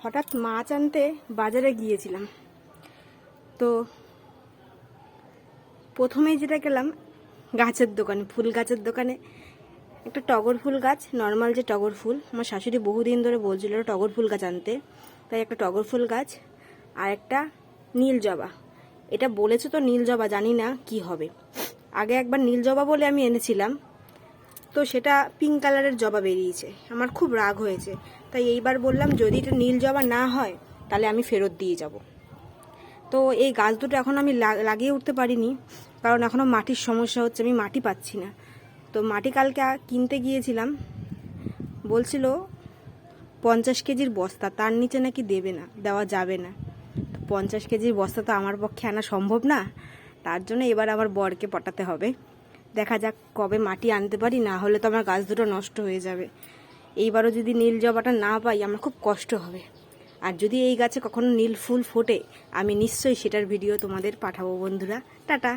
হঠাৎ মাছ আনতে বাজারে গিয়েছিলাম। তো প্রথমেই যেটা গেলাম গাছের দোকানে, ফুল গাছের দোকানে একটা টগর ফুল গাছ, নর্মাল যে টগর ফুল, আমার শাশুড়ি বহুদিন ধরে বলছিল টগর ফুল গাছ আনতে, তাই একটা টগর ফুল গাছ আর একটা নীল জবা। এটা বলেছে তো নীল জবা, জানি না কি হবে। আগে একবার নীল জবা বলে আমি এনেছিলাম, তো সেটা পিঙ্ক কালারের জবা বেরিয়েছে, আমার খুব রাগ হয়েছে। তাই এইবার বললাম যদি এটা নীল জবা না হয় তাহলে আমি ফেরত দিয়ে যাব। তো এই গাছ দুটো এখন আমি লাগিয়ে উঠতে পারিনি, কারণ এখনও মাটির সমস্যা হচ্ছে, আমি মাটি পাচ্ছি না। তো মাটি কালকে কিনতে গিয়েছিলাম, বলছিল 50 কেজির বস্তা, তার নিচে নাকি দেওয়া যাবে না। তো 50 কেজির বস্তা তো আমার পক্ষে আনা সম্ভব না, তার জন্য এবার আমার বরকে পটাতে হবে। দেখা যাক কবে মাটি আনতে পারি, না হলে তো আমার গাছ দুটো নষ্ট হয়ে যাবে। এইবারও যদি নীল জবাটা না পাই আমার খুব কষ্ট হবে। আর যদি এই গাছে কখনো নীল ফুল ফোটে আমি নিশ্চয়ই সেটার ভিডিও তোমাদের পাঠাবো বন্ধুরা। টাটা।